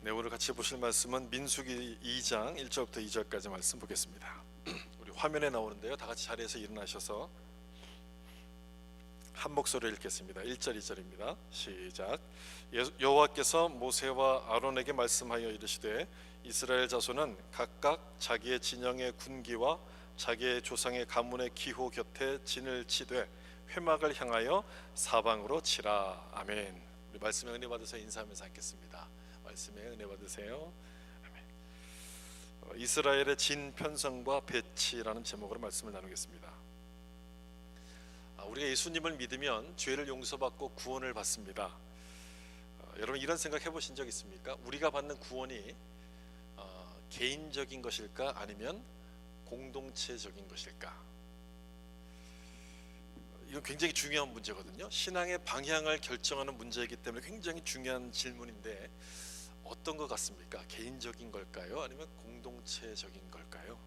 네, 오늘 같이 보실 말씀은 민수기 2장 1절부터 2절까지 말씀 보겠습니다. 우리 화면에 나오는데요, 다 같이 자리에서 일어나셔서 한 목소리로 읽겠습니다. 1절 2절입니다. 시작. 여호와께서 모세와 아론에게 말씀하여 이르시되 이스라엘 자손은 각각 자기의 진영의 군기와 자기의 조상의 가문의 기호 곁에 진을 치되 회막을 향하여 사방으로 치라. 아멘. 우리 말씀에 은혜 받으셔 인사하면서 앉겠습니다. 말씀에 은혜 받으세요. 아멘. 이스라엘의 진 편성과 배치라는 제목으로 말씀을 나누겠습니다. 우리가 예수님을 믿으면 죄를 용서받고 구원을 받습니다. 여러분 이런 생각 해보신 적 있습니까? 우리가 받는 구원이 개인적인 것일까 아니면 공동체적인 것일까? 이건 굉장히 중요한 문제거든요. 신앙의 방향을 결정하는 문제이기 때문에 굉장히 중요한 질문인데 어떤 것 같습니까? 개인적인 걸까요? 아니면 공동체적인 걸까요?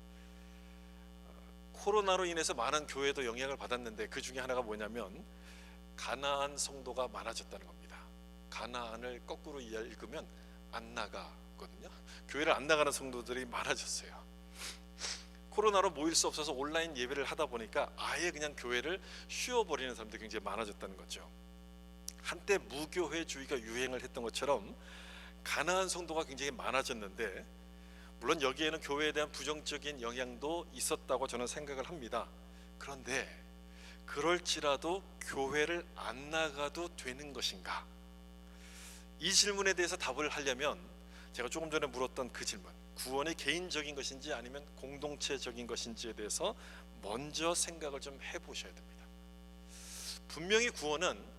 코로나로 인해서 많은 교회도 영향을 받았는데 그 중에 하나가 뭐냐면 가나안 성도가 많아졌다는 겁니다. 가나안을 거꾸로 읽으면 안 나가거든요. 교회를 안 나가는 성도들이 많아졌어요. 코로나로 모일 수 없어서 온라인 예배를 하다 보니까 아예 그냥 교회를 쉬어버리는 사람들이 굉장히 많아졌다는 거죠. 한때 무교회주의가 유행을 했던 것처럼 가나안 성도가 굉장히 많아졌는데, 물론 여기에는 교회에 대한 부정적인 영향도 있었다고 저는 생각을 합니다. 그런데 그럴지라도 교회를 안 나가도 되는 것인가? 이 질문에 대해서 답을 하려면 제가 조금 전에 물었던 그 질문, 구원이 개인적인 것인지 아니면 공동체적인 것인지에 대해서 먼저 생각을 좀 해보셔야 됩니다. 분명히 구원은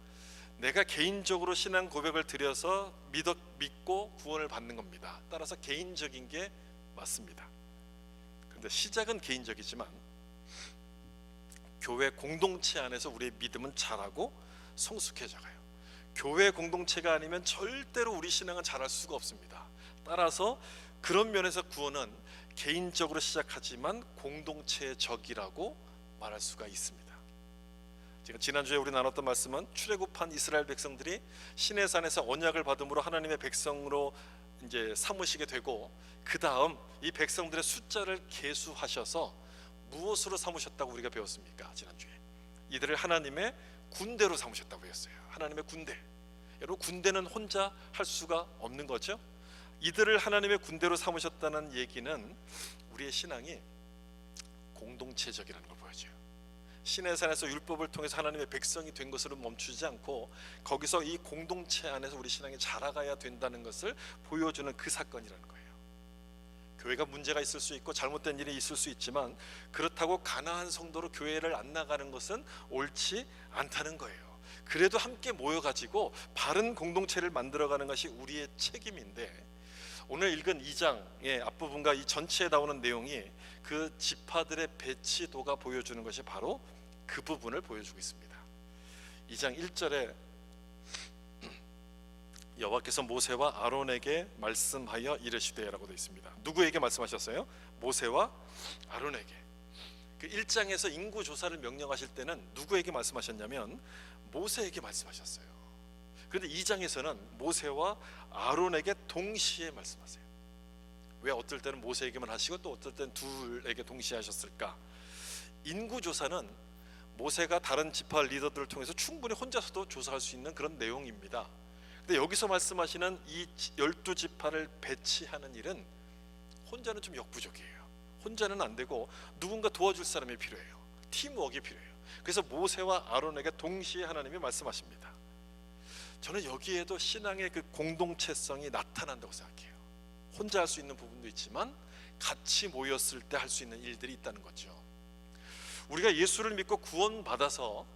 내가 개인적으로 신앙 고백을 드려서 믿고 구원을 받는 겁니다. 따라서 개인적인 게 맞습니다. 그런데 시작은 개인적이지만 교회 공동체 안에서 우리의 믿음은 자라고 성숙해져가요. 교회 공동체가 아니면 절대로 우리 신앙은 자랄 수가 없습니다. 따라서 그런 면에서 구원은 개인적으로 시작하지만 공동체적이라고 말할 수가 있습니다. 제가 지난주에 우리 나눴던 말씀은 출애굽한 이스라엘 백성들이 시내산에서 언약을 받음으로 하나님의 백성으로 이제 삼으시게 되고, 그 다음 이 백성들의 숫자를 계수하셔서 무엇으로 삼으셨다고 우리가 배웠습니까? 지난주에 이들을 하나님의 군대로 삼으셨다고 배웠어요. 하나님의 군대. 여러분, 군대는 혼자 할 수가 없는 거죠. 이들을 하나님의 군대로 삼으셨다는 얘기는 우리의 신앙이 공동체적이라는 걸 보여줘요. 시내산에서 율법을 통해서 하나님의 백성이 된 것으로 멈추지 않고 거기서 이 공동체 안에서 우리 신앙이 자라가야 된다는 것을 보여주는 그 사건이라는 거예요. 교회가 문제가 있을 수 있고 잘못된 일이 있을 수 있지만 그렇다고 가나안 성도로 교회를 안 나가는 것은 옳지 않다는 거예요. 그래도 함께 모여가지고 바른 공동체를 만들어가는 것이 우리의 책임인데, 오늘 읽은 2장의 앞부분과 이 전체에 나오는 내용이 그 지파들의 배치도가 보여주는 것이 바로 그 부분을 보여주고 있습니다. 2장 1절에 여호와께서 모세와 아론에게 말씀하여 이르시되라고 되어 있습니다. 누구에게 말씀하셨어요? 모세와 아론에게. 그 1장에서 인구 조사를 명령하실 때는 누구에게 말씀하셨냐면 모세에게 말씀하셨어요. 그런데 2장에서는 모세와 아론에게 동시에 말씀하세요. 왜 어떨 때는 모세에게만 하시고 또 어떨 때는 둘에게 동시에 하셨을까? 인구조사는 모세가 다른 지파 리더들을 통해서 충분히 혼자서도 조사할 수 있는 그런 내용입니다. 근데 여기서 말씀하시는 이 12지파를 배치하는 일은 혼자는 좀 역부족이에요. 혼자는 안 되고 누군가 도와줄 사람이 필요해요. 팀워크가 필요해요. 그래서 모세와 아론에게 동시에 하나님이 말씀하십니다. 저는 여기에도 신앙의 그 공동체성이 나타난다고 생각해요. 혼자 할 수 있는 부분도 있지만 같이 모였을 때 할 수 있는 일들이 있다는 거죠. 우리가 예수를 믿고 구원받아서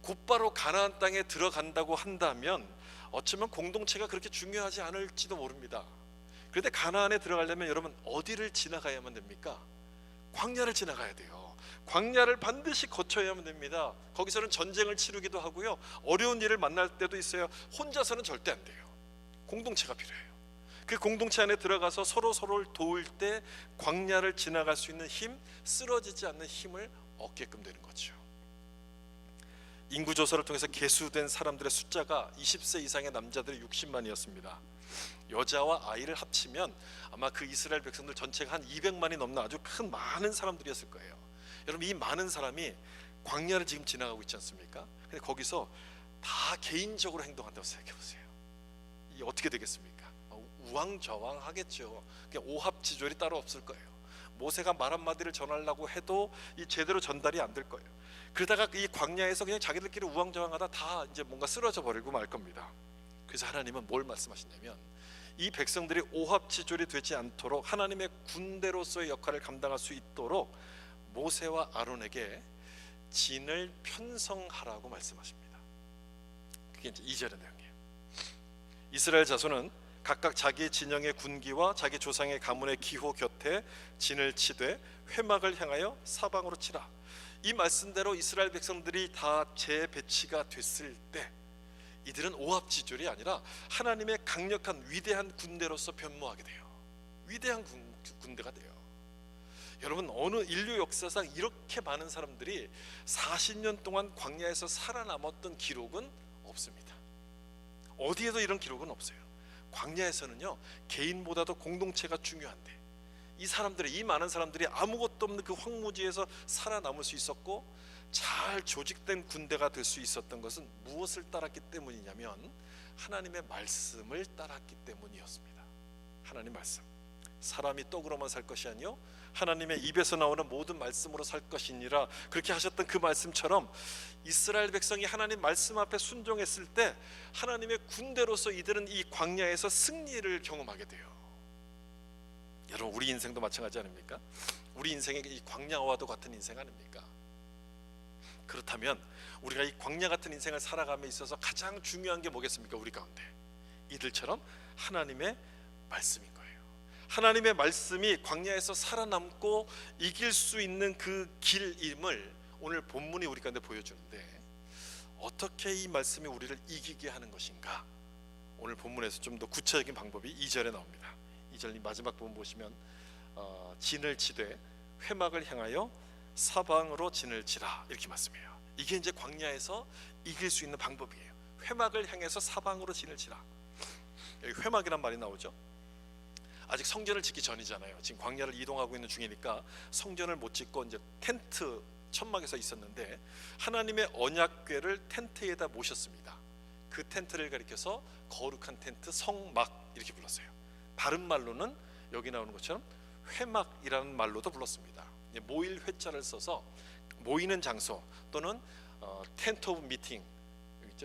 곧바로 가나안 땅에 들어간다고 한다면 어쩌면 공동체가 그렇게 중요하지 않을지도 모릅니다. 그런데 가나안에 들어가려면 여러분 어디를 지나가야만 됩니까? 광야를 지나가야 돼요. 광야를 반드시 거쳐야만 됩니다. 거기서는 전쟁을 치르기도 하고요, 어려운 일을 만날 때도 있어요. 혼자서는 절대 안 돼요. 공동체가 필요해요. 그 공동체 안에 들어가서 서로를 도울 때 광야를 지나갈 수 있는 힘, 쓰러지지 않는 힘을 얻게끔 되는 거죠. 인구조사를 통해서 계수된 사람들의 숫자가 20세 이상의 남자들이 60만이었습니다. 여자와 아이를 합치면 아마 그 이스라엘 백성들 전체가 한 200만이 넘는 아주 큰 많은 사람들이었을 거예요. 여러분, 이 많은 사람이 광야를 지금 지나가고 있지 않습니까? 근데 거기서 다 개인적으로 행동한다고 생각해 보세요. 이게 어떻게 되겠습니까? 우왕좌왕하겠죠. 그냥 오합지졸이 따로 없을 거예요. 모세가 말 한마디를 전하려고 해도 이 제대로 전달이 안 될 거예요. 그러다가 이 광야에서 그냥 자기들끼리 우왕좌왕하다 다 이제 뭔가 쓰러져 버리고 말 겁니다. 그래서 하나님은 뭘 말씀하시냐면, 이 백성들이 오합지졸이 되지 않도록 하나님의 군대로서의 역할을 감당할 수 있도록 모세와 아론에게 진을 편성하라고 말씀하십니다. 그게 이제 2절의 내용이에요. 이스라엘 자손은 각각 자기 진영의 군기와 자기 조상의 가문의 기호 곁에 진을 치되 회막을 향하여 사방으로 치라. 이 말씀대로 이스라엘 백성들이 다 재배치가 됐을 때 이들은 오합지졸이 아니라 하나님의 강력한 위대한 군대로서 변모하게 돼요. 위대한 군대가 돼요. 여러분, 어느 인류 역사상 이렇게 많은 사람들이 40년 동안 광야에서 살아남았던 기록은 없습니다. 어디에도 이런 기록은 없어요. 광야에서는요, 개인보다도 공동체가 중요한데 이 많은 사람들이 아무것도 없는 그 황무지에서 살아남을 수 있었고 잘 조직된 군대가 될 수 있었던 것은 무엇을 따랐기 때문이냐면 하나님의 말씀을 따랐기 때문이었습니다. 하나님 말씀. 사람이 떡으로만 살 것이 아니요 하나님의 입에서 나오는 모든 말씀으로 살 것이니라. 그렇게 하셨던 그 말씀처럼 이스라엘 백성이 하나님 말씀 앞에 순종했을 때 하나님의 군대로서 이들은 이 광야에서 승리를 경험하게 돼요. 여러분, 우리 인생도 마찬가지 아닙니까? 우리 인생의 이 광야와도 같은 인생 아닙니까? 그렇다면 우리가 이 광야 같은 인생을 살아감에 있어서 가장 중요한 게 뭐겠습니까? 우리 가운데 이들처럼 하나님의 말씀인 거예요. 하나님의 말씀이 광야에서 살아남고 이길 수 있는 그 길임을 오늘 본문이 우리 가운데 보여주는데, 어떻게 이 말씀이 우리를 이기게 하는 것인가? 오늘 본문에서 좀 더 구체적인 방법이 2절에 나옵니다. 2절 마지막 부분 보시면 진을 치되 회막을 향하여 사방으로 진을 치라, 이렇게 말씀해요. 이게 이제 광야에서 이길 수 있는 방법이에요. 회막을 향해서 사방으로 진을 치라. 여기 회막이란 말이 나오죠. 아직 성전을 짓기 전이잖아요. 지금 광야를 이동하고 있는 중이니까 성전을 못 짓고 이제 텐트 천막에서 있었는데 하나님의 언약궤를 텐트에다 모셨습니다. 그 텐트를 가리켜서 거룩한 텐트, 성막 이렇게 불렀어요. 다른 말로는 여기 나오는 것처럼 회막이라는 말로도 불렀습니다. 모일 회자를 써서 모이는 장소 또는 텐트 오브 미팅,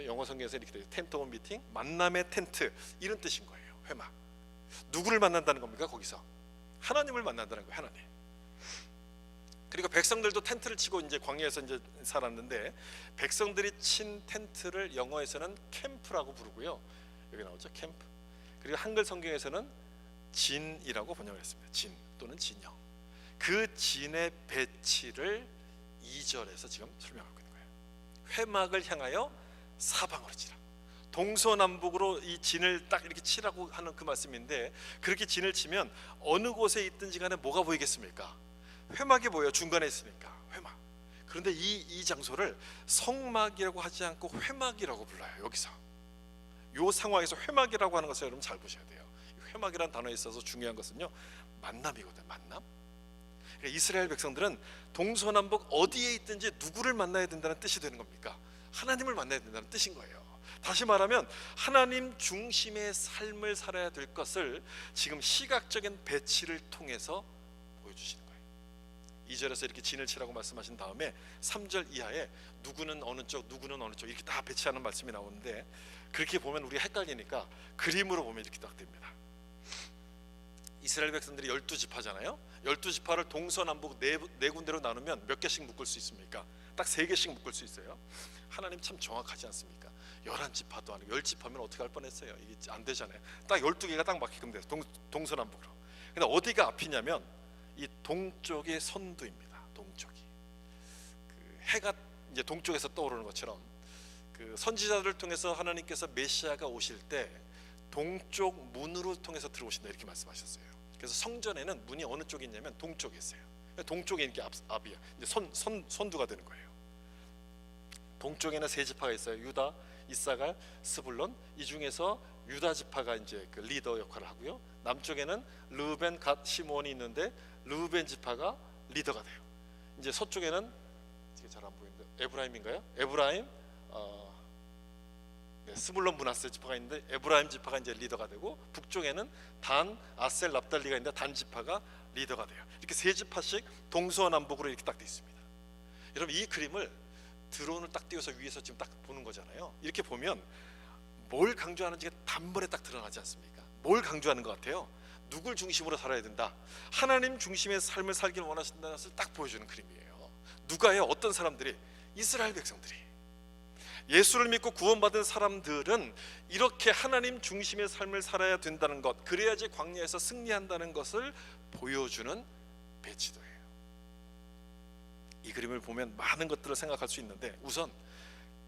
영어 성경에서 이렇게 돼요. 텐트 오브 미팅, 만남의 텐트, 이런 뜻인 거예요. 회막. 누구를 만난다는 겁니까? 거기서 하나님을 만난다는 거예요. 하나님. 그리고 백성들도 텐트를 치고 이제 광야에서 이제 살았는데 백성들이 친 텐트를 영어에서는 캠프라고 부르고요. 여기 나오죠, 캠프. 그리고 한글 성경에서는 진이라고 번역을 했습니다. 진 또는 진영. 그 진의 배치를 2절에서 지금 설명하고 있는 거예요. 회막을 향하여 사방으로 치라. 동서남북으로 이 진을 딱 이렇게 치라고 하는 그 말씀인데, 그렇게 진을 치면 어느 곳에 있든지 간에 뭐가 보이겠습니까? 회막이 보여요. 중간에 있으니까 회막. 그런데 이 장소를 성막이라고 하지 않고 회막이라고 불러요. 여기서 이 상황에서 회막이라고 하는 것을 여러분 잘 보셔야 돼요. 회막이라는 단어에 있어서 중요한 것은요, 만남이거든요. 만남. 그러니까 이스라엘 백성들은 동서남북 어디에 있든지 누구를 만나야 된다는 뜻이 되는 겁니까? 하나님을 만나야 된다는 뜻인 거예요. 다시 말하면 하나님 중심의 삶을 살아야 될 것을 지금 시각적인 배치를 통해서 보여주시는 거예요. 2절에서 이렇게 진을 치라고 말씀하신 다음에 3절 이하에 누구는 어느 쪽 누구는 어느 쪽 이렇게 다 배치하는 말씀이 나오는데, 그렇게 보면 우리가 헷갈리니까 그림으로 보면 이렇게 딱 됩니다. 이스라엘 백성들이 12지파잖아요. 12지파를 동서남북 네 군데로 나누면 몇 개씩 묶을 수 있습니까? 딱 3개씩 묶을 수 있어요. 하나님 참 정확하지 않습니까? 11지파도 아니고 10지파면 어떻게 할 뻔했어요. 이게 안 되잖아요. 딱 12개가 딱 맞게끔 돼요. 동서남북으로. 근데 어디가 앞이냐면 이 동쪽의 선두입니다. 동쪽이. 그 해가 이제 동쪽에서 떠오르는 것처럼 그 선지자들을 통해서 하나님께서 메시아가 오실 때 동쪽 문으로 통해서 들어오신다, 이렇게 말씀하셨어요. 그래서 성전에는 문이 어느 쪽에 있냐면 동쪽에 있어요. 동쪽에 이렇게 앞이야. 이제 선두가 되는 거예요. 동쪽에는 3지파가 있어요. 유다, 이사갈, 스불론. 이 중에서 유다 지파가 이제 그 리더 역할을 하고요. 남쪽에는 르우벤, 갓, 시몬이 있는데 르우벤 지파가 리더가 돼요. 이제 서쪽에는 이게 잘 안 보이는데 에브라임인가요? 에브라임, 스불론 므낫세 지파가 있는데 에브라임 지파가 이제 리더가 되고, 북쪽에는 단, 아셀, 납달리가 있는데 단 지파가 리더가 돼요. 이렇게 세 지파씩 동서남북으로 이렇게 딱 돼 있습니다. 여러분, 이 그림을 드론을 딱 띄워서 위에서 지금 딱 보는 거잖아요. 이렇게 보면 뭘 강조하는지가 단번에 딱 드러나지 않습니까? 뭘 강조하는 것 같아요? 누굴 중심으로 살아야 된다, 하나님 중심의 삶을 살길 원하신다는 것을 딱 보여주는 그림이에요. 누가요? 어떤 사람들이? 이스라엘 백성들이. 예수를 믿고 구원받은 사람들은 이렇게 하나님 중심의 삶을 살아야 된다는 것, 그래야지 광야에서 승리한다는 것을 보여주는 배치도예요. 이 그림을 보면 많은 것들을 생각할 수 있는데, 우선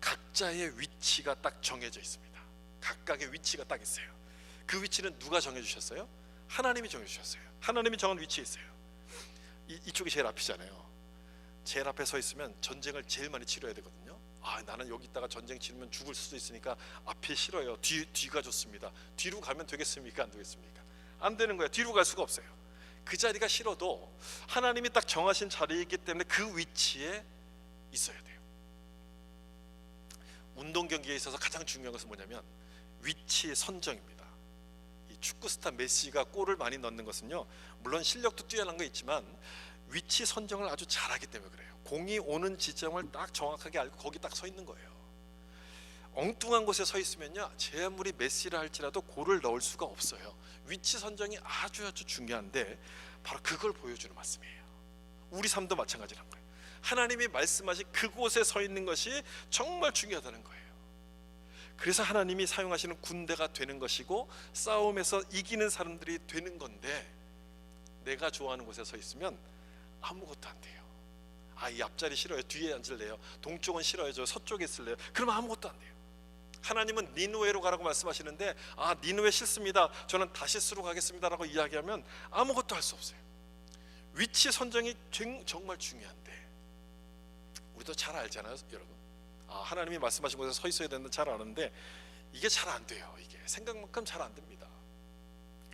각자의 위치가 딱 정해져 있습니다. 각각의 위치가 딱 있어요. 그 위치는 누가 정해주셨어요? 하나님이 정해주셨어요. 하나님이 정한 위치에 있어요. 이쪽이 제일 앞이잖아요. 제일 앞에 서 있으면 전쟁을 제일 많이 치러야 되거든요. 나는 여기 있다가 전쟁 치르면 죽을 수도 있으니까 앞이 싫어요. 뒤가 좋습니다. 뒤로 가면 되겠습니까? 안 되겠습니까? 안 되는 거예요. 뒤로 갈 수가 없어요. 그 자리가 싫어도 하나님이 딱 정하신 자리이기 때문에 그 위치에 있어야 돼요. 운동 경기에 있어서 가장 중요한 것은 뭐냐면 위치의 선정입니다. 이 축구 스타 메시가 골을 많이 넣는 것은요, 물론 실력도 뛰어난 거 있지만 위치 선정을 아주 잘하기 때문에 그래요. 공이 오는 지점을 딱 정확하게 알고 거기 딱 서 있는 거예요. 엉뚱한 곳에 서 있으면요, 제 아무리 메시라 할지라도 골을 넣을 수가 없어요. 위치 선정이 아주 중요한데, 바로 그걸 보여주는 말씀이에요. 우리 삶도 마찬가지란 거예요. 하나님이 말씀하신 그곳에 서 있는 것이 정말 중요하다는 거예요. 그래서 하나님이 사용하시는 군대가 되는 것이고, 싸움에서 이기는 사람들이 되는 건데, 내가 좋아하는 곳에 서 있으면 아무것도 안 돼요. 이 앞자리 싫어요. 뒤에 앉을래요. 동쪽은 싫어요. 저 서쪽에 있을래요. 그러면 아무것도 안 돼요. 하나님은 니느웨로 가라고 말씀하시는데, 니느웨 싫습니다, 저는 다시스로 가겠습니다 라고 이야기하면 아무것도 할 수 없어요. 위치 선정이 정말 중요한데, 우리도 잘 알잖아요, 여러분. 하나님이 말씀하신 곳에 서 있어야 되는데 잘 아는데 이게 잘 안 돼요. 이게 생각만큼 잘 안 됩니다.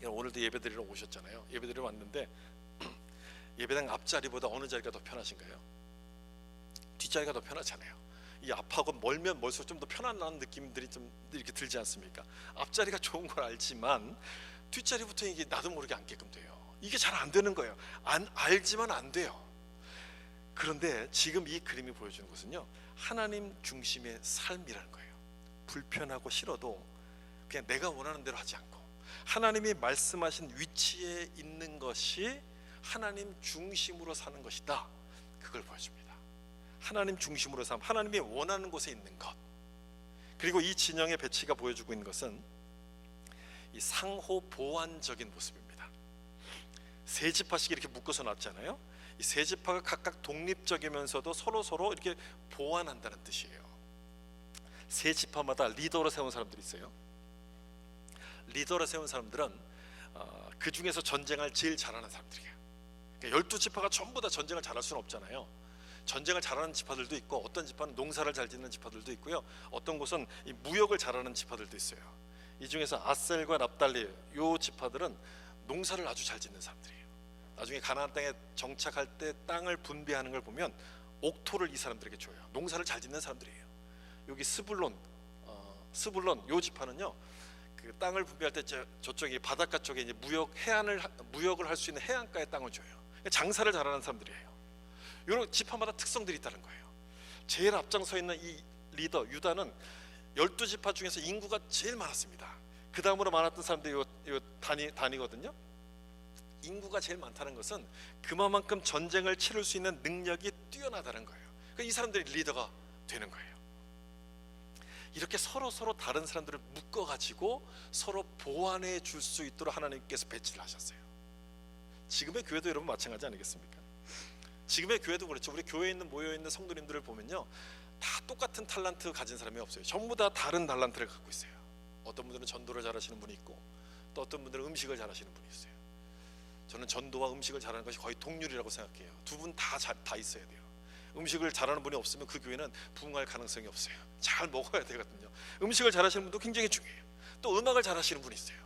오늘도 예배드리러 오셨잖아요. 예배드리러 왔는데 예배당 앞자리보다 어느 자리가 더 편하신가요? 뒷자리가 더 편하잖아요. 이 앞하고 멀면 멀수록 좀 더 편안한 느낌들이 좀 이렇게 들지 않습니까? 앞자리가 좋은 걸 알지만 뒷자리부터 이게 나도 모르게 앉게끔 돼요. 이게 잘 안 되는 거예요. 알지만 안 돼요. 그런데 지금 이 그림이 보여주는 것은요, 하나님 중심의 삶이라는 거예요. 불편하고 싫어도 그냥 내가 원하는 대로 하지 않고 하나님이 말씀하신 위치에 있는 것이 하나님 중심으로 사는 것이다, 그걸 보여줍니다. 하나님 중심으로 삶, 하나님이 원하는 곳에 있는 것. 그리고 이 진영의 배치가 보여주고 있는 것은 이 상호 보완적인 모습입니다. 세 지파씩 이렇게 묶어서 놨잖아요. 이 세 지파가 각각 독립적이면서도 서로 이렇게 보완한다는 뜻이에요. 세 지파마다 리더로 세운 사람들이 있어요. 리더로 세운 사람들은 그 중에서 전쟁을 제일 잘하는 사람들이에요. 그러니까 12지파가 전부 다 전쟁을 잘할 수는 없잖아요. 전쟁을 잘하는 지파들도 있고, 어떤 지파는 농사를 잘 짓는 지파들도 있고요, 어떤 곳은 이 무역을 잘하는 지파들도 있어요. 이 중에서 아셀과 납달리, 요 지파들은 농사를 아주 잘 짓는 사람들이에요. 나중에 가나안 땅에 정착할 때 땅을 분배하는 걸 보면 옥토를 이 사람들에게 줘요. 농사를 잘 짓는 사람들이에요. 여기 스불론 요 지파는요, 그 땅을 분배할 때 저쪽에 바닷가 쪽에 이제 무역을 할 수 있는 해안가의 땅을 줘요. 장사를 잘하는 사람들이에요. 이런 지파마다 특성들이 있다는 거예요. 제일 앞장서 있는 이 리더 유다는 12지파 중에서 인구가 제일 많았습니다. 그 다음으로 많았던 사람들이 요 단이거든요. 인구가 제일 많다는 것은 그만큼 전쟁을 치를 수 있는 능력이 뛰어나다는 거예요. 그러니까 이 사람들이 리더가 되는 거예요. 이렇게 서로 다른 사람들을 묶어가지고 서로 보완해 줄 수 있도록 하나님께서 배치를 하셨어요. 지금의 교회도 여러분 마찬가지 아니겠습니까? 지금의 교회도 그렇죠. 우리 교회에 모여있는 성도님들을 보면요, 다 똑같은 탤런트 가진 사람이 없어요. 전부 다 다른 탤런트를 갖고 있어요. 어떤 분들은 전도를 잘하시는 분이 있고, 또 어떤 분들은 음식을 잘하시는 분이 있어요. 저는 전도와 음식을 잘하는 것이 거의 동률이라고 생각해요. 두 분 다 있어야 돼요. 음식을 잘하는 분이 없으면 그 교회는 부흥할 가능성이 없어요. 잘 먹어야 되거든요. 음식을 잘하시는 분도 굉장히 중요해요. 또 음악을 잘하시는 분이 있어요.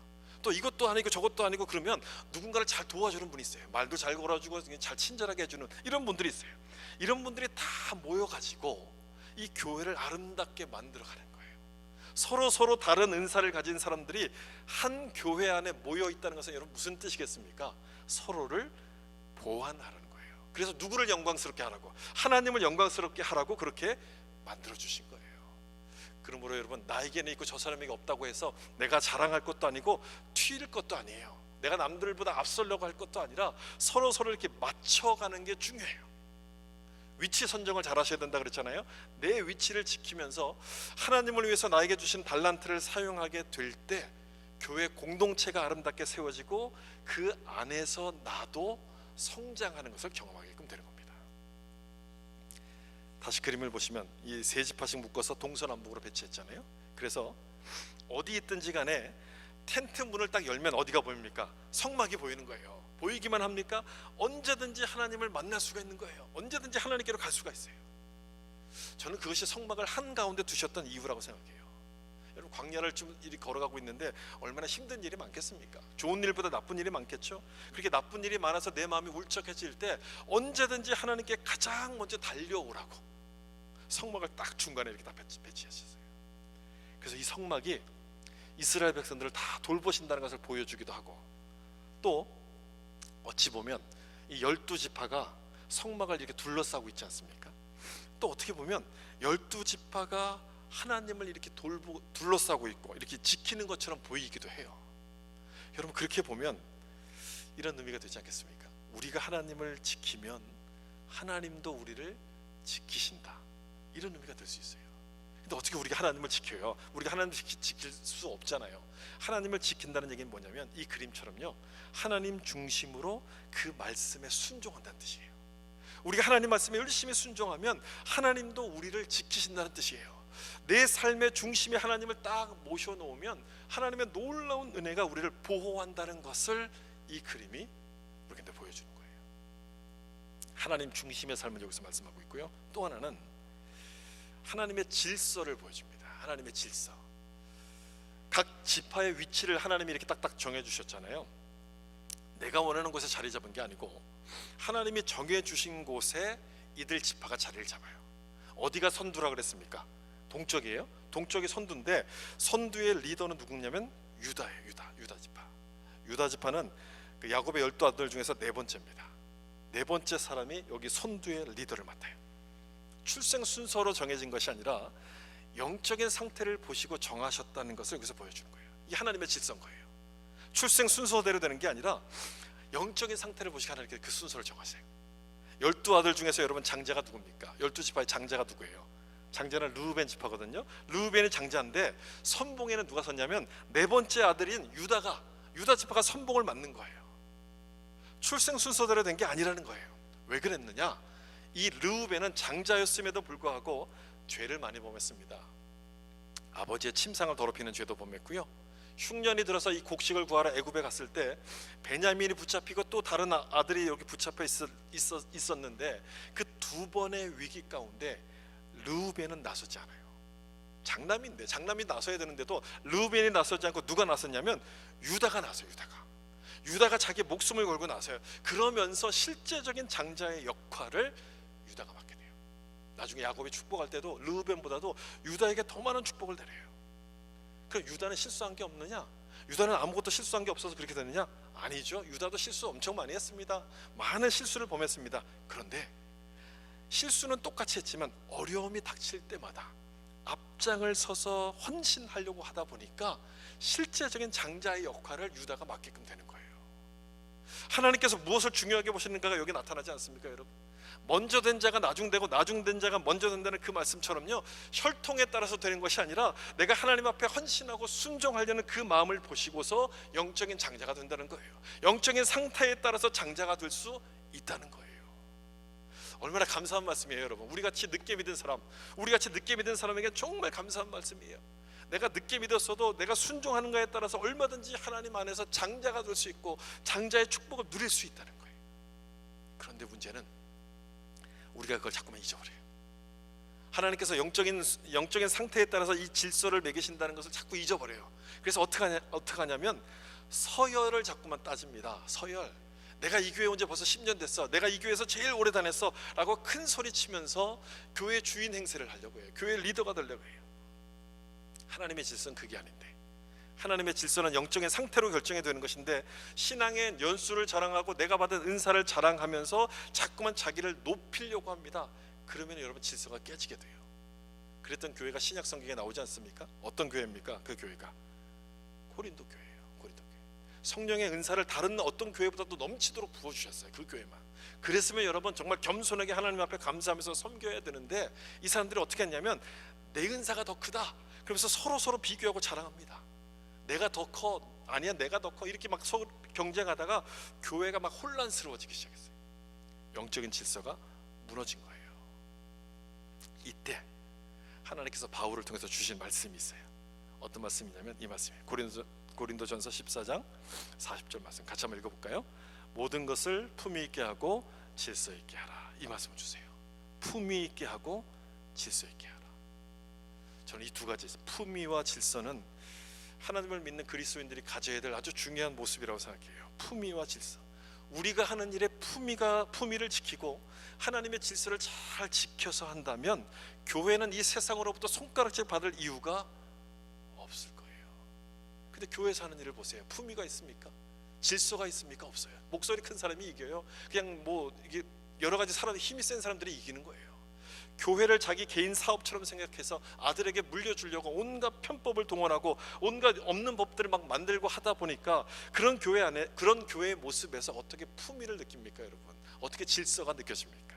또 이것도 아니고 저것도 아니고 그러면 누군가를 잘 도와주는 분이 있어요. 말도 잘 걸어주고 잘 친절하게 해주는 이런 분들이 있어요. 이런 분들이 다 모여가지고 이 교회를 아름답게 만들어가는 거예요. 서로 다른 은사를 가진 사람들이 한 교회 안에 모여 있다는 것은 여러분 무슨 뜻이겠습니까? 서로를 보완하라는 거예요. 그래서 누구를 영광스럽게 하라고? 하나님을 영광스럽게 하라고 그렇게 만들어 주신 거예요. 그러므로 여러분, 나에게는 있고 저 사람에게 없다고 해서 내가 자랑할 것도 아니고 튀일 것도 아니에요. 내가 남들보다 앞서려고 할 것도 아니라 서로 이렇게 맞춰가는 게 중요해요. 위치 선정을 잘 하셔야 된다 그랬잖아요. 내 위치를 지키면서 하나님을 위해서 나에게 주신 달란트를 사용하게 될 때 교회 공동체가 아름답게 세워지고 그 안에서 나도 성장하는 것을 경험하게끔 되는 겁니다. 다시 그림을 보시면 이 세 지파씩 묶어서 동서남북으로 배치했잖아요. 그래서 어디 있든지 간에 텐트 문을 딱 열면 어디가 보입니까? 성막이 보이는 거예요. 보이기만 합니까? 언제든지 하나님을 만날 수가 있는 거예요. 언제든지 하나님께로 갈 수가 있어요. 저는 그것이 성막을 한가운데 두셨던 이유라고 생각해요. 여러분, 광야를 좀 이리 걸어가고 있는데 얼마나 힘든 일이 많겠습니까? 좋은 일보다 나쁜 일이 많겠죠. 그렇게 나쁜 일이 많아서 내 마음이 울적해질 때 언제든지 하나님께 가장 먼저 달려오라고 성막을 딱 중간에 이렇게 다 배치하셨어요. 그래서 이 성막이 이스라엘 백성들을 다 돌보신다는 것을 보여주기도 하고, 또 어찌 보면 이 12지파가 성막을 이렇게 둘러싸고 있지 않습니까? 또 어떻게 보면 12지파가 하나님을 이렇게 둘러싸고 있고 이렇게 지키는 것처럼 보이기도 해요. 여러분, 그렇게 보면 이런 의미가 되지 않겠습니까? 우리가 하나님을 지키면 하나님도 우리를 지키신다, 이런 의미가 될 수 있어요. 근데 어떻게 우리가 하나님을 지켜요? 우리가 하나님을 지킬 수 없잖아요. 하나님을 지킨다는 얘기는 뭐냐면 이 그림처럼요, 하나님 중심으로 그 말씀에 순종한다는 뜻이에요. 우리가 하나님 말씀에 열심히 순종하면 하나님도 우리를 지키신다는 뜻이에요. 내 삶의 중심에 하나님을 딱 모셔놓으면 하나님의 놀라운 은혜가 우리를 보호한다는 것을 이 그림이 우리한테 보여주는 거예요. 하나님 중심의 삶을 여기서 말씀하고 있고요. 또 하나는 하나님의 질서를 보여줍니다. 하나님의 질서. 각 지파의 위치를 하나님이 이렇게 딱딱 정해주셨잖아요. 내가 원하는 곳에 자리 잡은 게 아니고 하나님이 정해주신 곳에 이들 지파가 자리를 잡아요. 어디가 선두라 그랬습니까? 동쪽이에요. 동쪽이 선두인데 선두의 리더는 누구냐면 유다예요. 유다 지파. 유다 지파는 그 야곱의 12아들 중에서 네 번째입니다. 네 번째 사람이 여기 선두의 리더를 맡아요. 출생 순서로 정해진 것이 아니라 영적인 상태를 보시고 정하셨다는 것을 여기서 보여주는 거예요. 이 하나님의 질서인 거예요. 출생 순서대로 되는 게 아니라 영적인 상태를 보시고 하나님께 그 순서를 정하세요. 12아들 중에서 여러분 장자가 누굽니까? 12지파의 장자가 누구예요? 장자는 르우벤 지파거든요. 르우벤이 장자인데 선봉에는 누가 섰냐면 네 번째 아들인 유다 지파가 선봉을 맡는 거예요. 출생 순서대로 된 게 아니라는 거예요. 왜 그랬느냐? 이 르우벤은 장자였음에도 불구하고 죄를 많이 범했습니다. 아버지의 침상을 더럽히는 죄도 범했고요. 흉년이 들어서 이 곡식을 구하러 애굽에 갔을 때 베냐민이 붙잡히고 또 다른 아들이 여기 붙잡혀 있었는데 그 두 번의 위기 가운데 르우벤은 나서지 않아요. 장남인데 장남이 나서야 되는데도 르우벤이 나서지 않고 누가 나섰냐면 유다가 나서요. 유다가 자기 목숨을 걸고 나서요. 그러면서 실제적인 장자의 역할을 유다가 맡게 돼요. 나중에 야곱이 축복할 때도 르우벤보다도 유다에게 더 많은 축복을 드려요. 그럼 유다는 실수한 게 없느냐? 유다는 아무것도 실수한 게 없어서 그렇게 되느냐? 아니죠. 유다도 실수 엄청 많이 했습니다. 많은 실수를 범했습니다. 그런데 실수는 똑같이 했지만 어려움이 닥칠 때마다 앞장을 서서 헌신하려고 하다 보니까 실제적인 장자의 역할을 유다가 맡게끔 되는 거예요. 하나님께서 무엇을 중요하게 보시는가가 여기 나타나지 않습니까, 여러분? 먼저 된 자가 나중되고 나중된 자가 먼저 된다는 그 말씀처럼요, 혈통에 따라서 되는 것이 아니라 내가 하나님 앞에 헌신하고 순종하려는 그 마음을 보시고서 영적인 장자가 된다는 거예요. 영적인 상태에 따라서 장자가 될 수 있다는 거예요. 얼마나 감사한 말씀이에요, 여러분. 우리같이 늦게 믿은 사람에게 정말 감사한 말씀이에요. 내가 늦게 믿었어도 내가 순종하는가에 따라서 얼마든지 하나님 안에서 장자가 될 수 있고 장자의 축복을 누릴 수 있다는 거예요. 그런데 문제는 우리가 그걸 자꾸만 잊어버려요. 하나님께서 영적인 상태에 따라서 이 질서를 매기신다는 것을 자꾸 잊어버려요. 그래서 어떻게 하냐면 서열을 자꾸만 따집니다. 서열. 내가 이 교회 온 지 벌써 10년 됐어, 내가 이 교회에서 제일 오래 다녔어 라고 큰 소리 치면서 교회 주인 행세를 하려고 해요. 교회 리더가 되려고 해요. 하나님의 질서는 그게 아닌데, 하나님의 질서는 영적인 상태로 결정이 되는 것인데, 신앙의 연수를 자랑하고 내가 받은 은사를 자랑하면서 자꾸만 자기를 높이려고 합니다. 그러면 여러분 질서가 깨지게 돼요. 그랬던 교회가 신약 성경에 나오지 않습니까? 어떤 교회입니까? 그 교회가 고린도 교회예요. 고린도 교회. 성령의 은사를 다른 어떤 교회보다도 넘치도록 부어주셨어요. 그 교회만. 그랬으면 여러분 정말 겸손하게 하나님 앞에 감사하면서 섬겨야 되는데, 이 사람들이 어떻게 했냐면 내 은사가 더 크다 그러면서 서로 비교하고 자랑합니다. 내가 더 커, 아니야 내가 더 커, 이렇게 막 서로 경쟁하다가 교회가 막 혼란스러워지기 시작했어요. 영적인 질서가 무너진 거예요. 이때 하나님께서 바울을 통해서 주신 말씀이 있어요. 어떤 말씀이냐면 이 말씀이에요. 고린도전서 14장 40절 말씀 같이 한번 읽어볼까요? 모든 것을 품위 있게 하고 질서 있게 하라. 이 말씀을 주세요. 품위 있게 하고 질서 있게 하라. 저는 이 두 가지, 품위와 질서는 하나님을 믿는 그리스도인들이 가져야 될 아주 중요한 모습이라고 생각해요. 품위와 질서. 우리가 하는 일에 품위를 지키고 하나님의 질서를 잘 지켜서 한다면 교회는 이 세상으로부터 손가락질 받을 이유가 없을 거예요. 근데 교회에서 하는 일을 보세요. 품위가 있습니까? 질서가 있습니까? 없어요. 목소리 큰 사람이 이겨요. 그냥 뭐 이게 여러 가지 힘이 센 사람들이 이기는 거예요. 교회를 자기 개인 사업처럼 생각해서 아들에게 물려주려고 온갖 편법을 동원하고 온갖 없는 법들을 막 만들고 하다 보니까 그런 교회 안에, 그런 교회의 모습에서 어떻게 품위를 느낍니까 여러분? 어떻게 질서가 느껴집니까?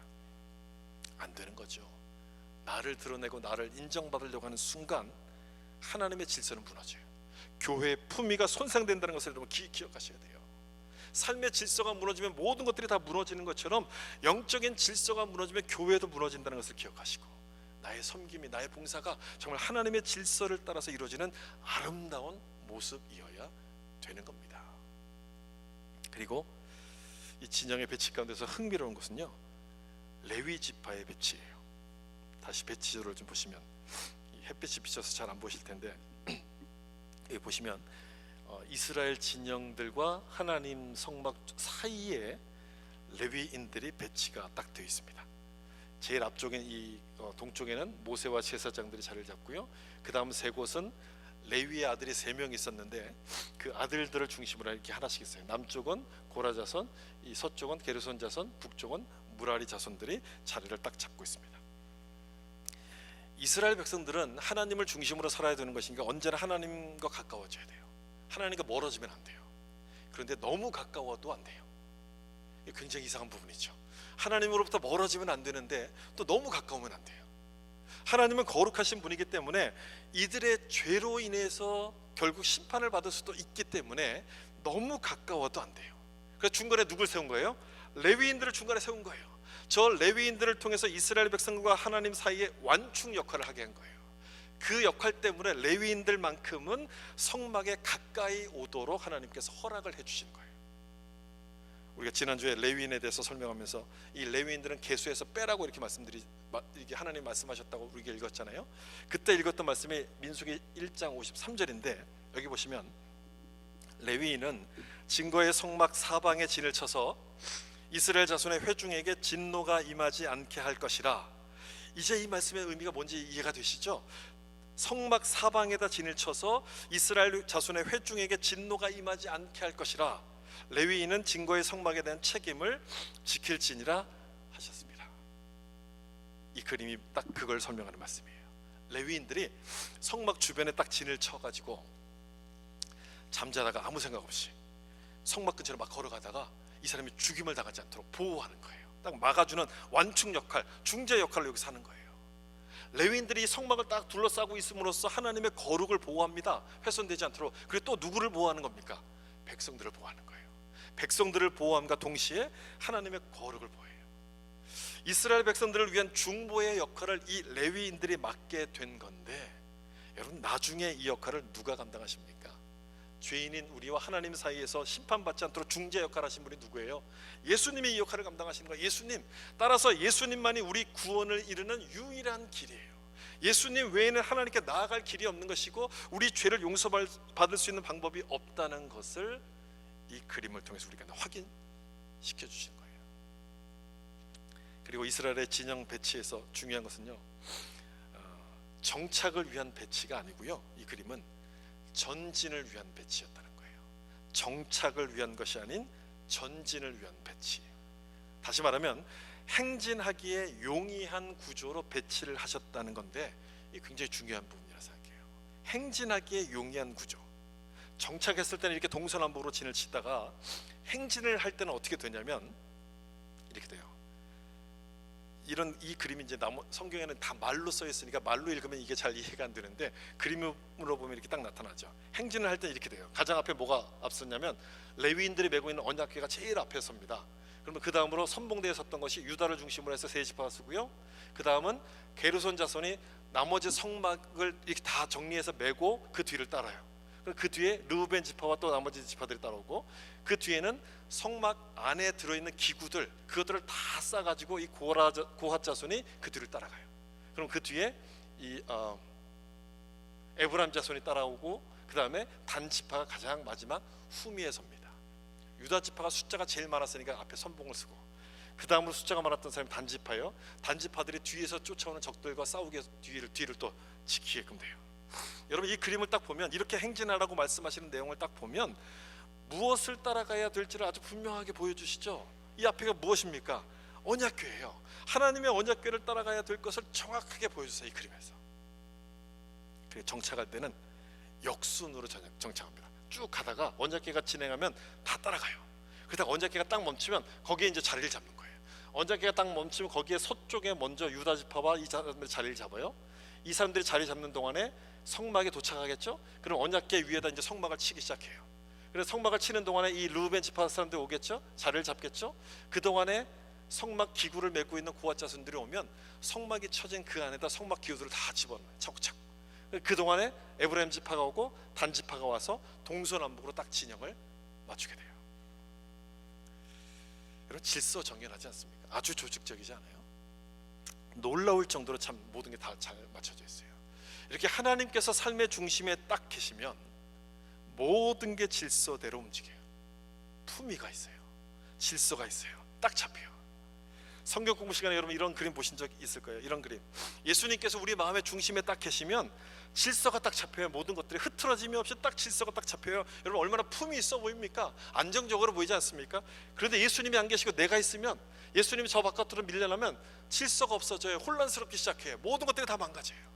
안 되는 거죠. 나를 드러내고 나를 인정받으려고 하는 순간 하나님의 질서는 무너져요. 교회의 품위가 손상된다는 것을 여러분 기억하셔야 돼요. 삶의 질서가 무너지면 모든 것들이 다 무너지는 것처럼 영적인 질서가 무너지면 교회도 무너진다는 것을 기억하시고, 나의 섬김이, 나의 봉사가 정말 하나님의 질서를 따라서 이루어지는 아름다운 모습이어야 되는 겁니다. 그리고 이 진영의 배치 가운데서 흥미로운 것은요, 레위 지파의 배치예요. 다시 배치도를 좀 보시면, 이 햇빛이 비쳐서 잘 안 보실 텐데 여기 보시면 이스라엘 진영들과 하나님 성막 사이에 레위인들이 배치가 딱 되어 있습니다. 제일 앞쪽엔 동쪽에는 모세와 제사장들이 자리를 잡고요. 그 다음 세 곳은 레위의 아들이 3명 있었는데 그 아들들을 중심으로 이렇게 하나씩 있어요. 남쪽은 고라 자손, 이 서쪽은 게르손 자손, 북쪽은 무라리 자손들이 자리를 딱 잡고 있습니다. 이스라엘 백성들은 하나님을 중심으로 살아야 되는 것이니까 언제나 하나님과 가까워져야 돼요. 하나님과 멀어지면 안 돼요. 그런데 너무 가까워도 안 돼요. 이게 굉장히 이상한 부분이죠. 하나님으로부터 멀어지면 안 되는데 또 너무 가까우면 안 돼요. 하나님은 거룩하신 분이기 때문에 이들의 죄로 인해서 결국 심판을 받을 수도 있기 때문에 너무 가까워도 안 돼요. 그래서 중간에 누굴 세운 거예요? 레위인들을 중간에 세운 거예요. 저 레위인들을 통해서 이스라엘 백성과 하나님 사이에 완충 역할을 하게 한 거예요. 그 역할 때문에 레위인들만큼은 성막에 가까이 오도록 하나님께서 허락을 해주신 거예요. 우리가 지난주에 레위인에 대해서 설명하면서 이 레위인들은 계수에서 빼라고 이렇게 이게 하나님 말씀하셨다고 우리가 읽었잖아요. 그때 읽었던 말씀이 민수기 1장 53절인데 여기 보시면 레위인은 증거의 성막 사방에 진을 쳐서 이스라엘 자손의 회중에게 진노가 임하지 않게 할 것이라. 이제 이 말씀의 의미가 뭔지 이해가 되시죠? 성막 사방에다 진을 쳐서 이스라엘 자손의 회중에게 진노가 임하지 않게 할 것이라. 레위인은 증거의 성막에 대한 책임을 지킬지니라 하셨습니다. 이 그림이 딱 그걸 설명하는 말씀이에요. 레위인들이 성막 주변에 딱 진을 쳐가지고 잠자다가 아무 생각 없이 성막 근처로 막 걸어가다가 이 사람이 죽임을 당하지 않도록 보호하는 거예요. 딱 막아주는 완충 역할, 중재 역할로 여기서 하는 거예요. 레위인들이 성막을 딱 둘러싸고 있음으로써 하나님의 거룩을 보호합니다. 훼손되지 않도록. 그리고 또 누구를 보호하는 겁니까? 백성들을 보호하는 거예요. 백성들을 보호함과 동시에 하나님의 거룩을 보호해요. 이스라엘 백성들을 위한 중보의 역할을 이 레위인들이 맡게 된 건데, 여러분 나중에 이 역할을 누가 감당하십니까? 죄인인 우리와 하나님 사이에서 심판받지 않도록 중재 역할을 하신 분이 누구예요? 예수님이 이 역할을 감당하시는 거예요. 예수님. 따라서 예수님만이 우리 구원을 이루는 유일한 길이에요. 예수님 외에는 하나님께 나아갈 길이 없는 것이고 우리 죄를 용서받을 수 있는 방법이 없다는 것을 이 그림을 통해서 우리가 확인시켜 주신 거예요. 그리고 이스라엘의 진영 배치에서 중요한 것은요, 정착을 위한 배치가 아니고요, 이 그림은 전진을 위한 배치였다는 거예요. 정착을 위한 것이 아닌 전진을 위한 배치. 다시 말하면 행진하기에 용이한 구조로 배치를 하셨다는 건데, 이 굉장히 중요한 부분이라 생각해요. 행진하기에 용이한 구조. 정착했을 때는 이렇게 동서남북으로 진을 치다가 행진을 할 때는 어떻게 되냐면 이렇게 돼요. 이 그림이 이제 성경에는 다 말로 써 있으니까 말로 읽으면 이게 잘 이해가 안 되는데, 그림으로 보면 이렇게 딱 나타나죠. 행진을 할 때 이렇게 돼요. 가장 앞에 뭐가 앞섰냐면 레위인들이 메고 있는 언약궤가 제일 앞에 섭니다. 그러면 그 다음으로 선봉대에 섰던 것이 유다를 중심으로 해서 세 지파가 서고요. 그 다음은 게르손 자손이 나머지 성막을 이렇게 다 정리해서 메고 그 뒤를 따라요. 그 뒤에 르우벤 지파와 또 나머지 지파들이 따라오고, 그 뒤에는 성막 안에 들어있는 기구들, 그것들을 다 싸가지고 이 고핫 자손이 그 뒤를 따라가요. 그럼 그 뒤에 이 에브라임 자손이 따라오고, 그 다음에 단 지파가 가장 마지막 후미에 섭니다. 유다 지파가 숫자가 제일 많았으니까 앞에 선봉을 쓰고, 그 다음으로 숫자가 많았던 사람이 단 지파예요. 단 지파들이 뒤에서 쫓아오는 적들과 싸우기 위해서 뒤를 또 지키게끔 돼요. 여러분, 이 그림을 딱 보면, 이렇게 행진하라고 말씀하시는 내용을 딱 보면 무엇을 따라가야 될지를 아주 분명하게 보여주시죠. 이 앞에가 무엇입니까? 언약궤예요. 하나님의 언약궤를 따라가야 될 것을 정확하게 보여주세요, 이 그림에서. 그리고 정착할 때는 역순으로 정착합니다. 쭉 가다가 언약궤가 진행하면 다 따라가요. 그러다가 언약궤가 딱 멈추면 거기에 이제 자리를 잡는 거예요. 언약궤가 딱 멈추면 거기에 서쪽에 먼저 유다 지파와 이 사람들이 자리를 잡아요. 이 사람들이 자리 잡는 동안에 성막에 도착하겠죠. 그럼 언약궤 위에다 이제 성막을 치기 시작해요. 그래서 성막을 치는 동안에 이 르우벤 지파 사람들이 오겠죠. 자리를 잡겠죠. 그 동안에 성막 기구를 메고 있는 고핫 자손들이 오면 성막이 쳐진 그 안에다 성막 기구들을 다 집어넣어요. 차곡차곡. 그 동안에 에브라임 지파가 오고 단 지파가 와서 동서남북으로 딱 진영을 맞추게 돼요. 여러분, 질서정연하지 않습니까? 아주 조직적이지 않아요? 놀라울 정도로 참 모든 게 다 잘 맞춰져 있어요. 이렇게 하나님께서 삶의 중심에 딱 계시면 모든 게 질서대로 움직여요. 품위가 있어요. 질서가 있어요. 딱 잡혀요. 성경 공부 시간에 여러분 이런 그림 보신 적 있을 거예요. 이런 그림. 예수님께서 우리 마음의 중심에 딱 계시면 질서가 딱 잡혀요. 모든 것들이 흐트러짐이 없이 딱 질서가 딱 잡혀요. 여러분, 얼마나 품이 있어 보입니까? 안정적으로 보이지 않습니까? 그런데 예수님이 안 계시고 내가 있으면, 예수님이 저 바깥으로 밀려나면 질서가 없어져요. 혼란스럽기 시작해요. 모든 것들이 다 망가져요.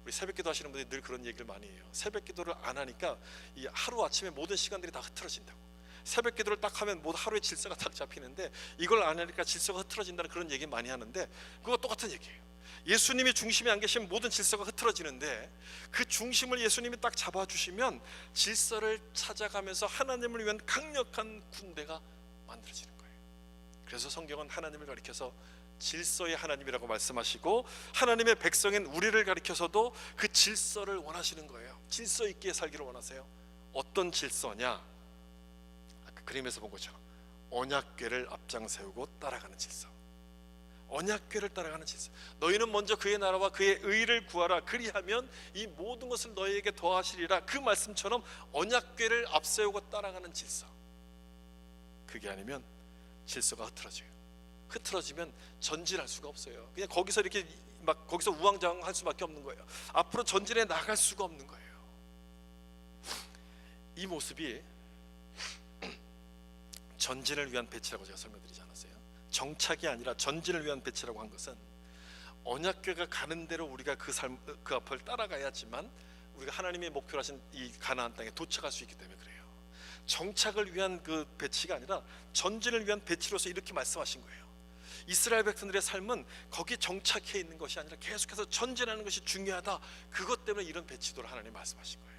우리 새벽기도 하시는 분들이 늘 그런 얘기를 많이 해요. 새벽기도를 안 하니까 이 하루 아침에 모든 시간들이 다 흐트러진다고. 새벽기도를 딱 하면 모두 하루의 질서가 딱 잡히는데, 이걸 안 하니까 질서가 흐트러진다는 그런 얘기 많이 하는데, 그거 똑같은 얘기예요. 예수님이 중심에 안 계시면 모든 질서가 흐트러지는데, 그 중심을 예수님이 딱 잡아주시면 질서를 찾아가면서 하나님을 위한 강력한 군대가 만들어지는 거예요. 그래서 성경은 하나님을 가리켜서 질서의 하나님이라고 말씀하시고, 하나님의 백성인 우리를 가리켜서도 그 질서를 원하시는 거예요. 질서 있게 살기를 원하세요. 어떤 질서냐? 아까 그림에서 본 것처럼 언약궤를 앞장 세우고 따라가는 질서. 언약궤를 따라가는 질서. 너희는 먼저 그의 나라와 그의 의를 구하라. 그리하면 이 모든 것을 너희에게 더하시리라. 그 말씀처럼 언약궤를 앞세우고 따라가는 질서. 그게 아니면 질서가 흐트러져요. 흐트러지면 전진할 수가 없어요. 그냥 거기서 이렇게 막 거기서 우왕좌왕할 수밖에 없는 거예요. 앞으로 전진해 나갈 수가 없는 거예요. 이 모습이 전진을 위한 배치라고 제가 설명드리지 않았어요? 정착이 아니라 전진을 위한 배치라고 한 것은, 언약궤가 가는 대로 우리가 그 앞을 따라가야지만 우리가 하나님의 목표로 하신 이 가나안 땅에 도착할 수 있기 때문에 그래요. 정착을 위한 그 배치가 아니라 전진을 위한 배치로서 이렇게 말씀하신 거예요. 이스라엘 백성들의 삶은 거기 정착해 있는 것이 아니라 계속해서 전진하는 것이 중요하다. 그것 때문에 이런 배치도를 하나님 말씀하신 거예요.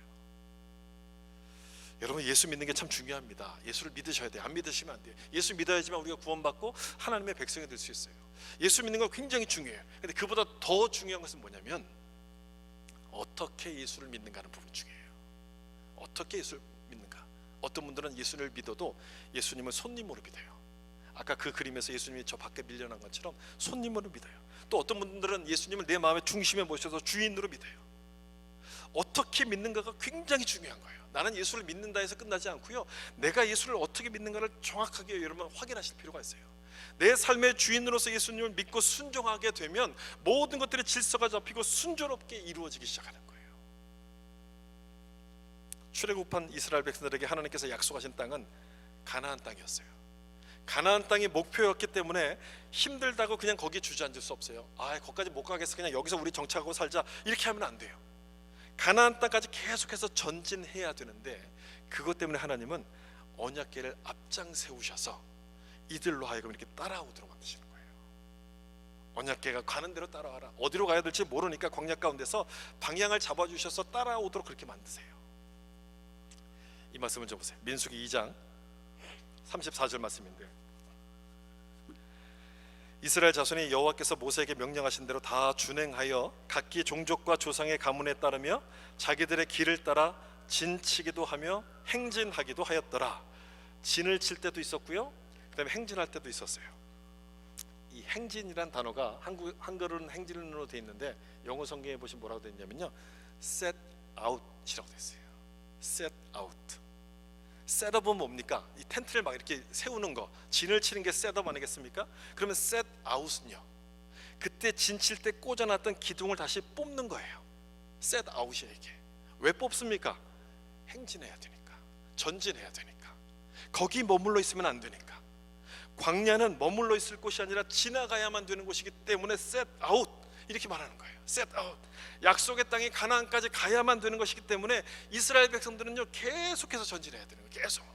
여러분, 예수 믿는 게 참 중요합니다. 예수를 믿으셔야 돼요. 안 믿으시면 안 돼요. 예수 믿어야지만 우리가 구원받고 하나님의 백성이 될 수 있어요. 예수 믿는 건 굉장히 중요해요. 근데 그보다 더 중요한 것은 뭐냐면 어떻게 예수를 믿는가 하는 부분이 중요해요. 어떻게 예수를 믿는가? 어떤 분들은 예수를 믿어도 예수님을 손님으로 믿어요. 아까 그 그림에서 예수님이 저 밖에 밀려난 것처럼 손님으로 믿어요. 또 어떤 분들은 예수님을 내 마음의 중심에 모셔서 주인으로 믿어요. 어떻게 믿는가가 굉장히 중요한 거예요. 나는 예수를 믿는다 해서 끝나지 않고요, 내가 예수를 어떻게 믿는가를 정확하게 여러분 확인하실 필요가 있어요. 내 삶의 주인으로서 예수님을 믿고 순종하게 되면 모든 것들의 질서가 잡히고 순조롭게 이루어지기 시작하는 거예요. 출애굽한 이스라엘 백성들에게 하나님께서 약속하신 땅은 가나안 땅이었어요. 가나안 땅이 목표였기 때문에 힘들다고 그냥 거기에 주저앉을 수 없어요. 거기까지 못 가겠어, 그냥 여기서 우리 정착하고 살자, 이렇게 하면 안 돼요. 가나안 땅까지 계속해서 전진해야 되는데, 그것 때문에 하나님은 언약궤를 앞장 세우셔서 이들로 하여금 이렇게 따라오도록 만드시는 거예요. 언약궤가 가는 대로 따라와라. 어디로 가야 될지 모르니까 광야 가운데서 방향을 잡아주셔서 따라오도록 그렇게 만드세요. 이 말씀을 좀 보세요. 민수기 2장 34절 말씀인데, 이스라엘 자손이 여호와께서 모세에게 명령하신 대로 다 준행하여 각기 종족과 조상의 가문에 따르며 자기들의 길을 따라 진치기도 하며 행진하기도 하였더라. 진을 칠 때도 있었고요, 그 다음에 행진할 때도 있었어요. 이 행진이란 단어가 한글은 행진으로 되어 있는데 영어 성경에 보시면 뭐라고 되어 있냐면요, set out이라고 되어 있어요. set out. 셋업은 뭡니까? 이 텐트를 막 이렇게 세우는 거, 진을 치는 게 셋업 아니겠습니까? 그러면 set out은요, 그때 진 칠 때 꽂아놨던 기둥을 다시 뽑는 거예요. set out이에요. 이게 왜 뽑습니까? 행진해야 되니까, 전진해야 되니까, 거기 머물러 있으면 안 되니까. 광야는 머물러 있을 곳이 아니라 지나가야만 되는 곳이기 때문에 set out 이렇게 말하는 거예요. set out. 약속의 땅이 가나안까지 가야만 되는 것이기 때문에 이스라엘 백성들은요, 계속해서 전진해야 되는 거예요. 계속.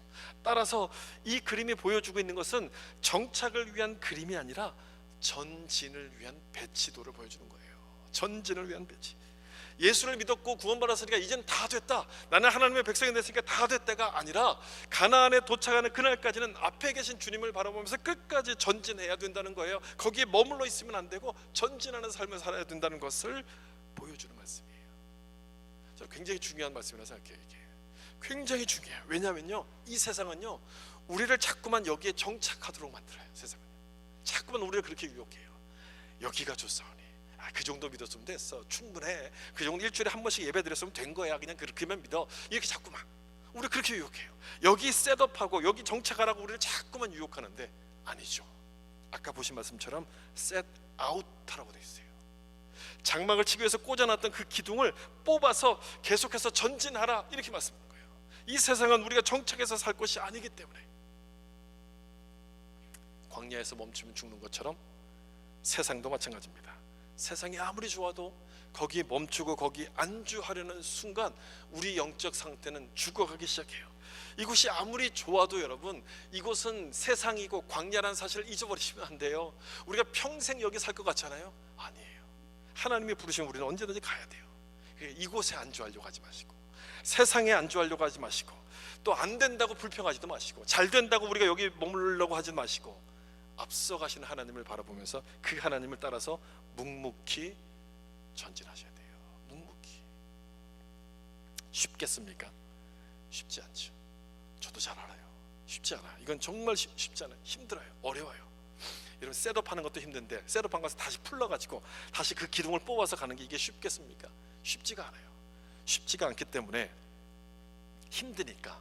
따라서 이 그림이 보여주고 있는 것은 정착을 위한 그림이 아니라 전진을 위한 배치도를 보여주는 거예요. 전진을 위한 배치. 예수를 믿었고 구원받았으니까 이제는 다 됐다, 나는 하나님의 백성이 됐으니까 다 됐다가 아니라 가나안에 도착하는 그날까지는 앞에 계신 주님을 바라보면서 끝까지 전진해야 된다는 거예요. 거기에 머물러 있으면 안 되고 전진하는 삶을 살아야 된다는 것을 보여주는 말씀이에요. 저는 굉장히 중요한 말씀이라고 생각해요. 이게 굉장히 중요해요. 왜냐하면요, 이 세상은요, 우리를 자꾸만 여기에 정착하도록 만들어요. 세상은 자꾸만 우리를 그렇게 유혹해요. 여기가 좋사오니, 그 정도 믿었으면 됐어, 충분해, 그 정도 일주일에 한 번씩 예배 드렸으면 된 거야, 그냥 그렇게만 믿어, 이렇게 자꾸만 우리 그렇게 유혹해요. 여기 셋업하고 여기 정착하라고 우리를 자꾸만 유혹하는데 아니죠. 아까 보신 말씀처럼 set out 하라고 되어 있어요. 장막을 치기 위해서 꽂아놨던 그 기둥을 뽑아서 계속해서 전진하라, 이렇게 말씀하는 거예요. 이 세상은 우리가 정착해서 살 것이 아니기 때문에, 광야에서 멈추면 죽는 것처럼 세상도 마찬가지입니다. 세상이 아무리 좋아도 거기에 멈추고 거기 안주하려는 순간 우리 영적 상태는 죽어가기 시작해요. 이곳이 아무리 좋아도 여러분, 이곳은 세상이고 광야라는 사실을 잊어버리시면 안 돼요. 우리가 평생 여기 살 것 같잖아요. 아니에요. 하나님이 부르시면 우리는 언제든지 가야 돼요. 이곳에 안주하려고 하지 마시고, 세상에 안주하려고 하지 마시고, 또 안 된다고 불평하지도 마시고, 잘 된다고 우리가 여기 머물려고 하지 마시고, 앞서가시는 하나님을 바라보면서 그 하나님을 따라서 묵묵히 전진하셔야 돼요. 묵묵히. 쉽겠습니까? 쉽지 않죠. 저도 잘 알아요. 쉽지 않아요. 이건 정말 쉽지 않아요. 힘들어요. 어려워요. 여러분, 셋업하는 것도 힘든데 셋업한 것을 다시 풀러가지고 다시 그 기둥을 뽑아서 가는 게 이게 쉽겠습니까? 쉽지가 않아요. 쉽지가 않기 때문에 힘드니까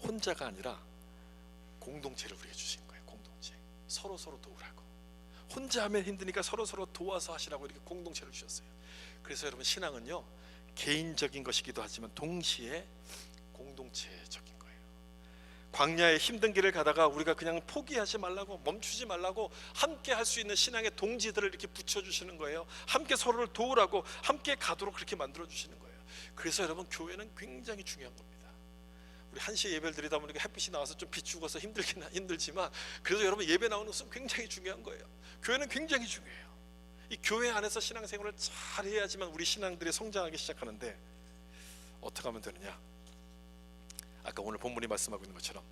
혼자가 아니라 공동체를 우리에게 주신 거예요. 공동체. 서로 도우라고. 혼자 하면 힘드니까 서로 도와서 하시라고 이렇게 공동체를 주셨어요. 그래서 여러분, 신앙은요, 개인적인 것이기도 하지만 동시에 공동체적인 거예요. 광야의 힘든 길을 가다가 우리가 그냥 포기하지 말라고, 멈추지 말라고 함께 할 수 있는 신앙의 동지들을 이렇게 붙여주시는 거예요. 함께 서로를 도우라고, 함께 가도록 그렇게 만들어주시는 거예요. 그래서 여러분, 교회는 굉장히 중요한 겁니다. 우리 1시에 예배를 드리다 보니까 햇빛이 나와서 좀 비추어서 힘들지만 그래도 여러분, 예배 나오는 것은 굉장히 중요한 거예요. 교회는 굉장히 중요해요. 이 교회 안에서 신앙생활을 잘 해야지만 우리 신앙들이 성장하기 시작하는데, 어떻게 하면 되느냐? 아까 오늘 본문이 말씀하고 있는 것처럼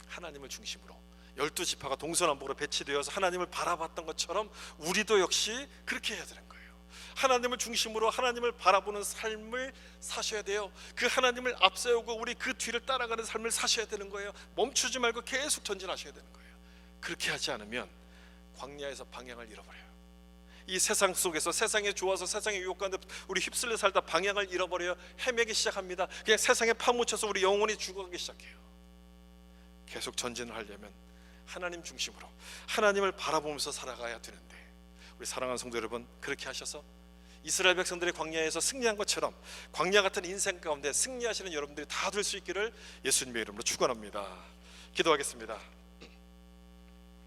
하나님을 중심으로 12지파가 동서남북으로 배치되어서 하나님을 바라봤던 것처럼 우리도 역시 그렇게 해야 되는 거예요. 하나님을 중심으로 하나님을 바라보는 삶을 사셔야 돼요. 그 하나님을 앞세우고 우리 그 뒤를 따라가는 삶을 사셔야 되는 거예요. 멈추지 말고 계속 전진하셔야 되는 거예요. 그렇게 하지 않으면 광야에서 방향을 잃어버려요. 이 세상 속에서 세상에 좋아서 세상의 유혹 가운데 우리 휩쓸려 살다 방향을 잃어버려요. 헤매기 시작합니다. 그냥 세상에 파묻혀서 우리 영혼이 죽어가기 시작해요. 계속 전진을 하려면 하나님 중심으로 하나님을 바라보면서 살아가야 되는데, 우리 사랑하는 성도 여러분, 그렇게 하셔서 이스라엘 백성들의 광야에서 승리한 것처럼 광야 같은 인생 가운데 승리하시는 여러분들이 다 될 수 있기를 예수님의 이름으로 축원합니다. 기도하겠습니다.